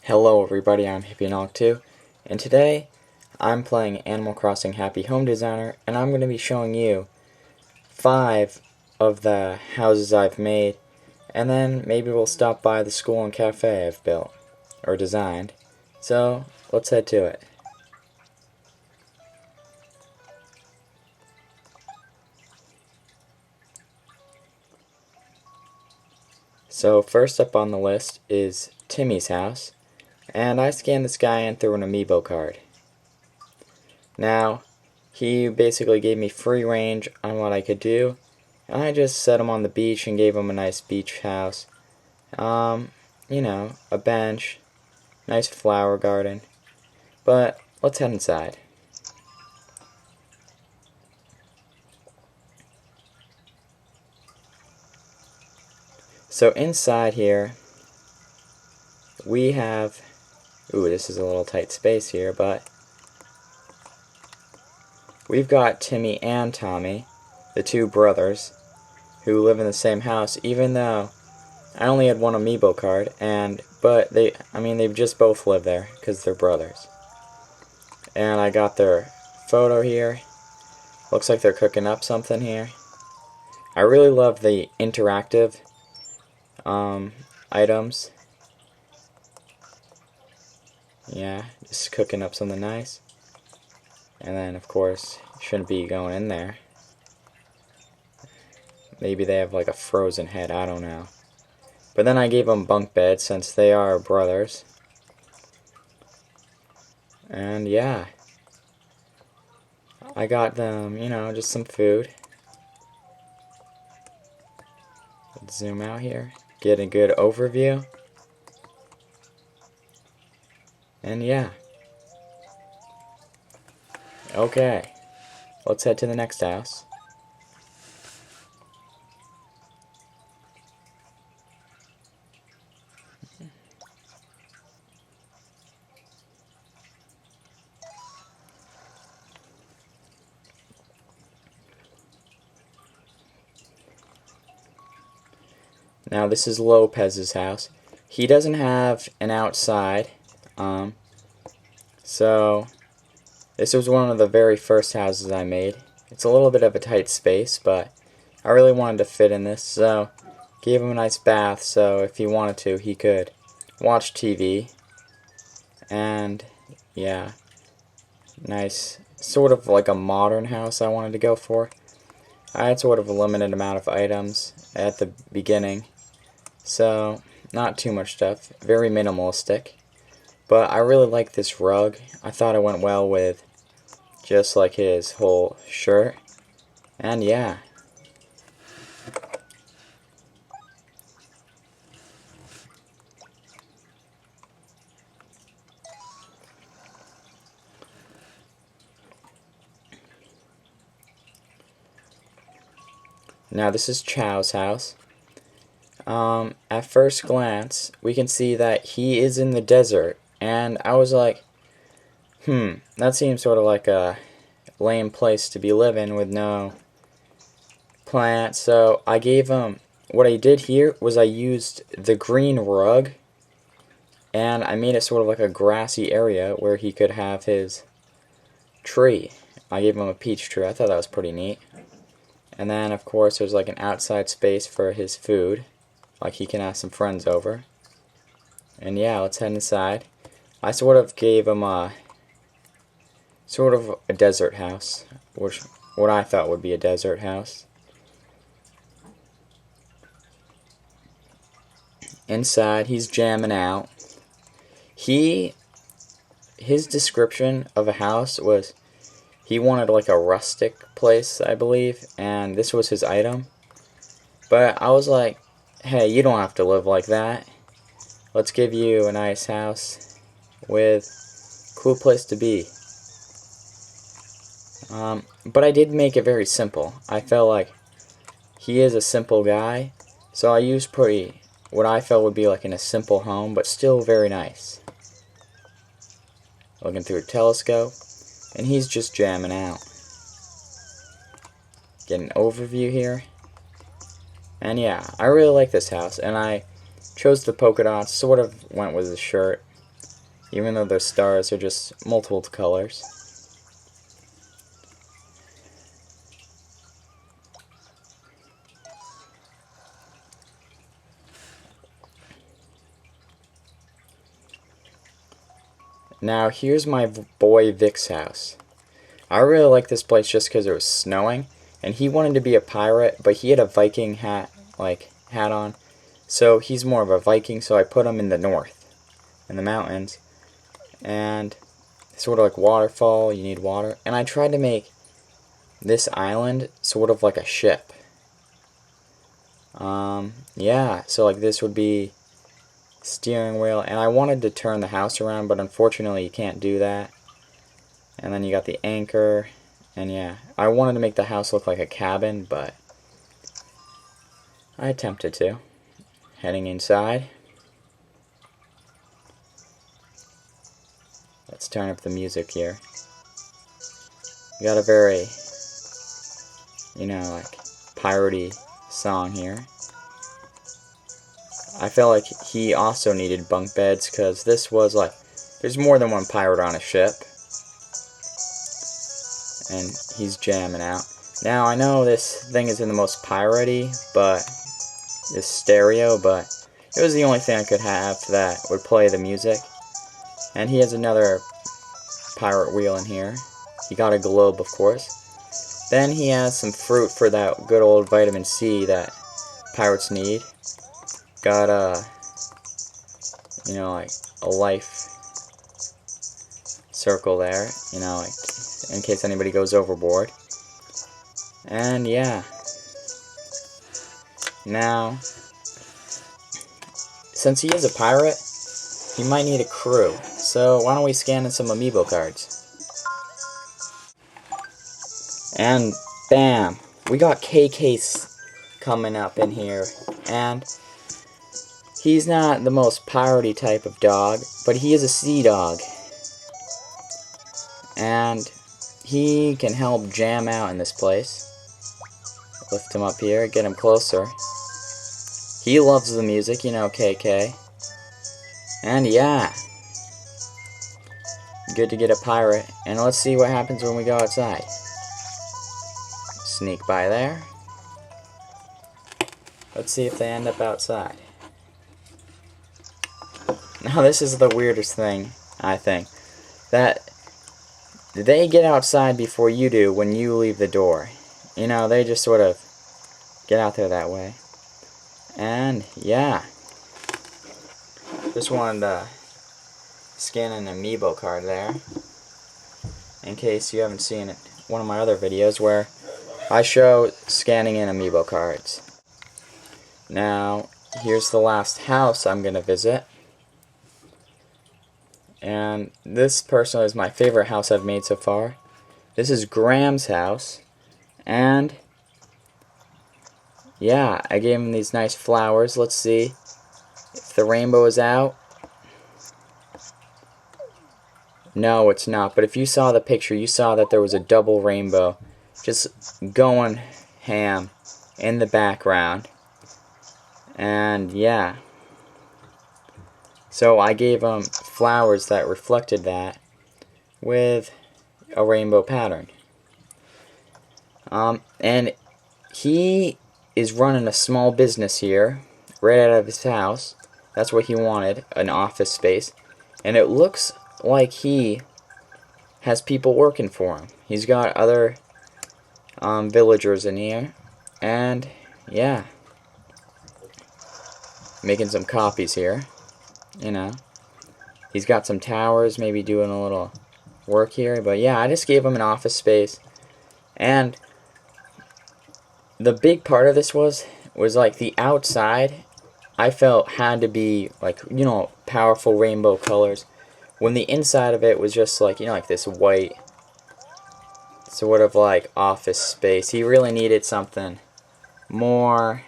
Hello everybody, I'm hippienolic 2, and today I'm playing Animal Crossing Happy Home Designer, and I'm going to be showing you 5 of the houses I've made, and then maybe we'll stop by the school and cafe I've built, or designed. So, let's head to it. So first up on the list is Timmy's house, and I scanned this guy in through an amiibo card. Now, he basically gave me free range on what I could do, and I just set him on the beach and gave him a nice beach house. You know, a bench, nice flower garden. But let's head inside. So inside here, we have, this is a little tight space here, but we've got Timmy and Tommy, the two brothers, who live in the same house, even though I only had one amiibo card, but they've just both lived there, because they're brothers. And I got their photo here. Looks like they're cooking up something here. I really love the interactive items. Yeah, just cooking up something nice. And then, of course, shouldn't be going in there. Maybe they have like a frozen head, I don't know. But then I gave them bunk beds since they are brothers. And yeah, I got them, just some food. Let's zoom out here, get a good overview. And yeah. Okay, let's head to the next house. Now this is Lopez's house. He doesn't have an outside, so this was one of the very first houses I made. It's a little bit of a tight space, but I really wanted to fit in this, so gave him a nice bath, so if he wanted to, he could watch TV. And yeah, nice, sort of like a modern house I wanted to go for. I had sort of a limited amount of items at the beginning, so not too much stuff, very minimalistic. But I really like this rug. I thought it went well with just like his whole shirt. And yeah. Now this is Chow's house. At first glance, we can see that he is in the desert. And I was like, that seems sort of like a lame place to be living with no plants. So I gave him, what I did here was I used the green rug and I made it sort of like a grassy area where he could have his tree. I gave him a peach tree. I thought that was pretty neat. And then of course there's like an outside space for his food, like he can have some friends over. And yeah, let's head inside. I sort of gave him a desert house, what I thought would be a desert house. Inside, he's jamming out. His description of a house was he wanted like a rustic place, I believe, and this was his item. But I was like, hey, you don't have to live like that. Let's give you a nice house with a cool place to be. But I did make it very simple. I felt like he is a simple guy, so I used what I felt would be like in a simple home, but still very nice. Looking through a telescope, and he's just jamming out. Get an overview here. And yeah, I really like this house, and I chose the polka dots, sort of went with the shirt. even though the stars are just multiple colors. Now here's my boy Vic's house. I really like this place just because it was snowing, and he wanted to be a pirate, but he had a Viking hat on, so he's more of a Viking. So I put him in the north, in the mountains, and sort of like waterfall. You need water, and I tried to make this island sort of like a ship. Yeah, so like this would be steering wheel, and I wanted to turn the house around, but unfortunately you can't do that. And then you got the anchor, and yeah, I wanted to make the house look like a cabin, but I attempted to. Heading inside. Let's turn up the music here. We got a very, like, piratey song here. I felt like he also needed bunk beds, because this was like, there's more than one pirate on a ship. And he's jamming out. Now, I know this thing isn't the most piratey, but this stereo, but it was the only thing I could have that would play the music. And he has another pirate wheel in here. He got a globe, of course. Then he has some fruit for that good old vitamin C that pirates need. Got like a life circle there, like in case anybody goes overboard. And yeah. Now, since he is a pirate, he might need a crew. So why don't we scan in some amiibo cards? And bam! We got KK's coming up in here. And he's not the most piratey type of dog, but he is a sea dog. And he can help jam out in this place. Lift him up here, get him closer. He loves the music, KK. And yeah. Good to get a pirate. And let's see what happens when we go outside. Sneak by there. Let's see if they end up outside. Now this is the weirdest thing, I think. That they get outside before you do when you leave the door. They just sort of get out there that way. And yeah. Just wanted to scan an amiibo card there. In case you haven't seen it, one of my other videos where I show scanning in amiibo cards. Now, here's the last house I'm going to visit. And this personally is my favorite house I've made so far. This is Graham's house. And yeah, I gave him these nice flowers. Let's see if the rainbow is out. No, it's not. But if you saw the picture, you saw that there was a double rainbow just going ham in the background. And yeah. So I gave him flowers that reflected that with a rainbow pattern. And he is running a small business here, right out of his house. That's what he wanted, an office space. And it looks like he has people working for him. He's got other villagers in here. And, yeah. Making some copies here. He's got some towers, maybe doing a little work here. But, yeah, I just gave him an office space. And the big part of this was like the outside, I felt had to be like, powerful rainbow colors. When the inside of it was just like, like this white sort of like office space. He really needed something more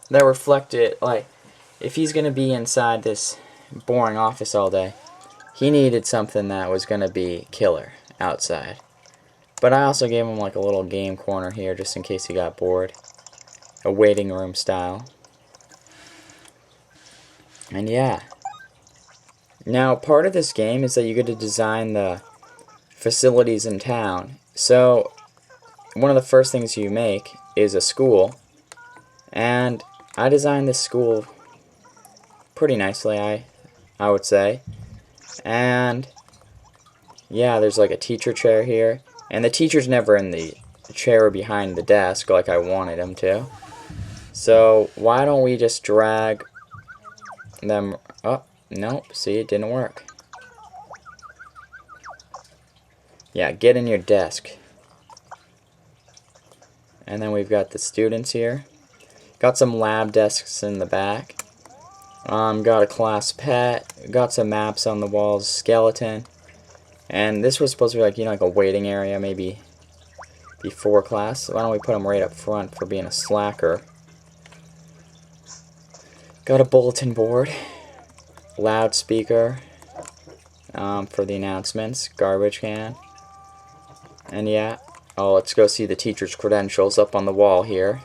that reflected, like, if he's going to be inside this boring office all day, he needed something that was going to be killer outside. But I also gave him like a little game corner here just in case he got bored. A waiting room style. And yeah. Now, part of this game is that you get to design the facilities in town. So, one of the first things you make is a school. And I designed this school pretty nicely, I would say. And yeah, there's like a teacher chair here. And the teacher's never in the chair behind the desk like I wanted him to. So why don't we just drag them... Oh, nope, see, it didn't work. Yeah, get in your desk. And then we've got the students here. Got some lab desks in the back. Got a class pet. Got some maps on the walls. Skeleton. And this was supposed to be like, you know, like a waiting area maybe before class. Why don't we put them right up front for being a slacker? Got a bulletin board. Loudspeaker. For the announcements. Garbage can. And yeah. Oh, let's go see the teacher's credentials up on the wall here.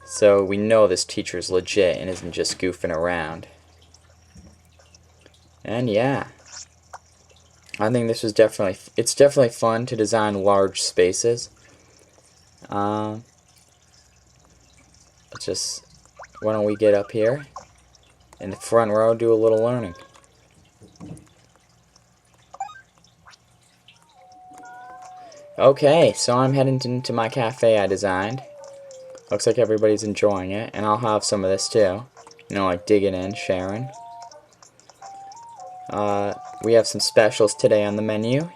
So we know this teacher's legit and isn't just goofing around. And yeah. I think this was it's definitely fun to design large spaces. Let's just, why don't we get up here in the front row, do a little learning. Okay, so I'm heading into my cafe I designed. Looks like everybody's enjoying it, and I'll have some of this too. You know, like digging in, sharing. We have some specials today on the menu.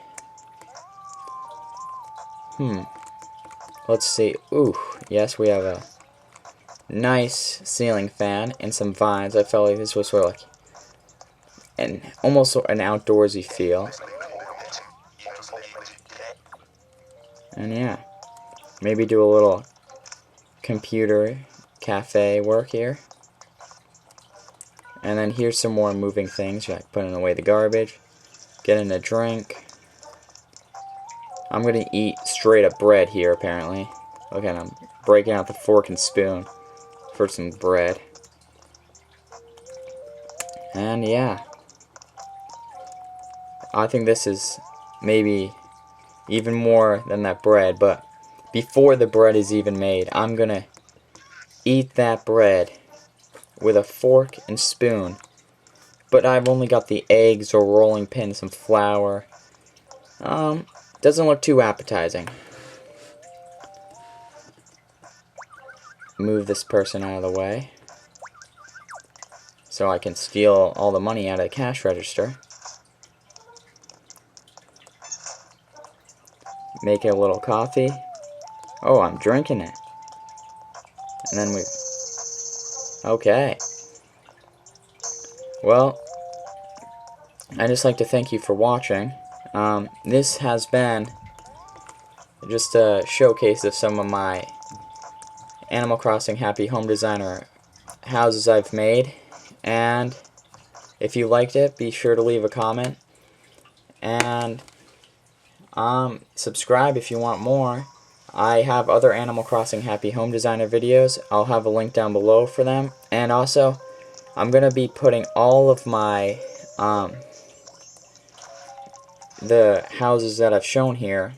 Let's see. Ooh, yes, we have a nice ceiling fan and some vines. I felt like this was sort of like almost an outdoorsy feel. And yeah, maybe do a little computer cafe work here. And then here's some more moving things, like putting away the garbage, getting a drink. I'm gonna eat straight up bread here apparently. Look at him breaking out the fork and spoon for some bread. And yeah, I think this is maybe even more than that bread, but before the bread is even made, I'm gonna eat that bread with a fork and spoon. But I've only got the eggs or rolling pin, some flour. Doesn't look too appetizing. Move this person out of the way so I can steal all the money out of the cash register. Make a little coffee. Oh, I'm drinking it. And then okay. Well, I'd just like to thank you for watching. This has been just a showcase of some of my Animal Crossing Happy Home Designer houses I've made. And if you liked it, be sure to leave a comment. And subscribe if you want more. I have other Animal Crossing Happy Home Designer videos. I'll have a link down below for them. And also, I'm going to be putting all of my the houses that I've shown here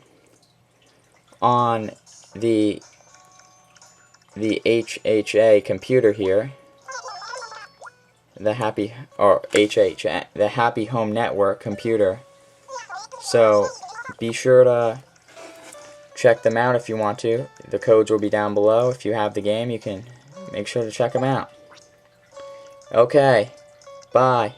on the HHA computer here. The Happy Home Network computer. So be sure to check them out if you want to. The codes will be down below. If you have the game, you can make sure to check them out. Okay, bye.